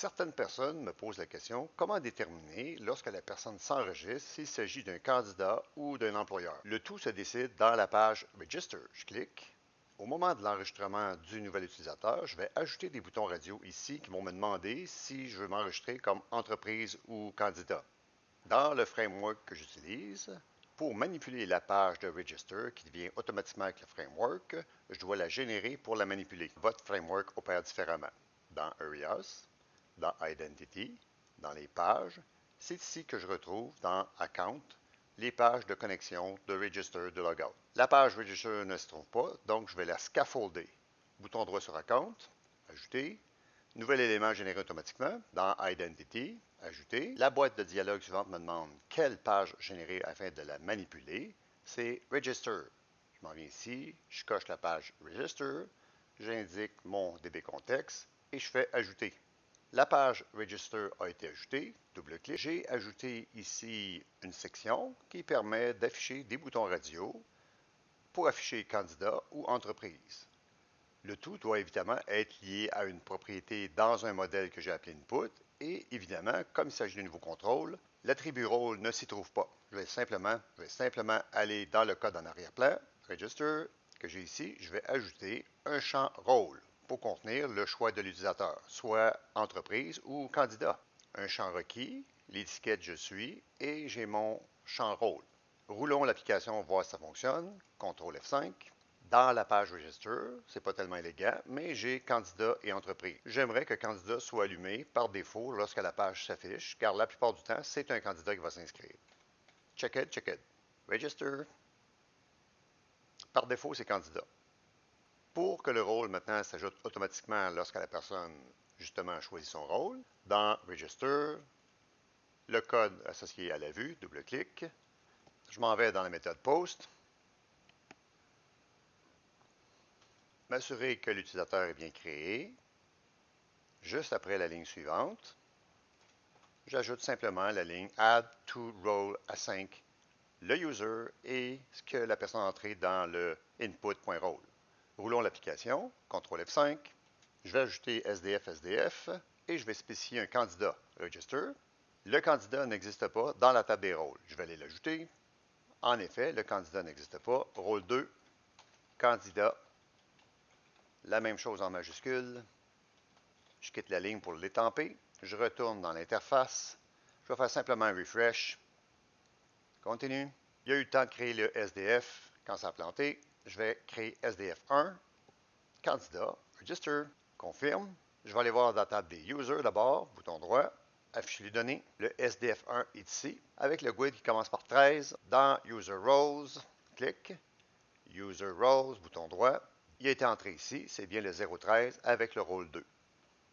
Certaines personnes me posent la question comment déterminer lorsque la personne s'enregistre s'il s'agit d'un candidat ou d'un employeur. Le tout se décide dans la page Register. Je clique. Au moment de l'enregistrement du nouvel utilisateur, je vais ajouter des boutons radio ici qui vont me demander si je veux m'enregistrer comme entreprise ou candidat. Dans le framework que j'utilise, pour manipuler la page de Register qui devient automatiquement avec le framework, je dois la générer pour la manipuler. Votre framework opère différemment. Dans Areas, dans Identity, dans les pages, c'est ici que je retrouve dans Account les pages de connexion de Register de Logout. La page Register ne se trouve pas, donc je vais la scaffolder. Bouton droit sur Account, Ajouter, nouvel élément généré automatiquement dans Identity, Ajouter. La boîte de dialogue suivante me demande quelle page générer afin de la manipuler. C'est Register. Je m'en viens ici, je coche la page Register, j'indique mon DB contexte et je fais Ajouter. La page Register a été ajoutée, double-clic. J'ai ajouté ici une section qui permet d'afficher des boutons radio pour afficher candidat ou entreprise. Le tout doit évidemment être lié à une propriété dans un modèle que j'ai appelé input et évidemment, comme il s'agit d'un nouveau contrôle, l'attribut rôle ne s'y trouve pas. Je vais simplement aller dans le code en arrière-plan, Register, que j'ai ici, je vais ajouter un champ rôle pour contenir le choix de l'utilisateur, soit entreprise ou candidat. Un champ requis, l'étiquette je suis et j'ai mon champ rôle. Roulons l'application, voir si ça fonctionne. CTRL F5. Dans la page Register, c'est pas tellement élégant, mais j'ai candidat et entreprise. J'aimerais que candidat soit allumé par défaut lorsque la page s'affiche, car la plupart du temps, c'est un candidat qui va s'inscrire. Check it. Register. Par défaut, c'est candidat. Pour que le rôle maintenant s'ajoute automatiquement lorsque la personne justement choisit son rôle, dans Register, le code associé à la vue, double-clic, je m'en vais dans la méthode Post, m'assurer que l'utilisateur est bien créé. Juste après la ligne suivante, j'ajoute simplement la ligne Add to Role Async, le user et ce que la personne a entré dans le input.role. Roulons l'application, CTRL F5. Je vais ajouter SDF et je vais spécifier un candidat, Register. Le candidat n'existe pas dans la table des rôles. Je vais aller l'ajouter. En effet, le candidat n'existe pas. Rôle 2, candidat. La même chose en majuscule. Je quitte la ligne pour l'étamper. Je retourne dans l'interface. Je vais faire simplement un refresh. Continue. Il y a eu le temps de créer le SDF quand ça a planté. Je vais créer SDF1. Candidat, Register, confirme. Je vais aller voir dans la table des users d'abord, bouton droit, afficher les données. Le SDF1 est ici, avec le GUID qui commence par 13. Dans User Roles, clic. User Roles, bouton droit. Il a été entré ici, c'est bien le 013 avec le rôle 2.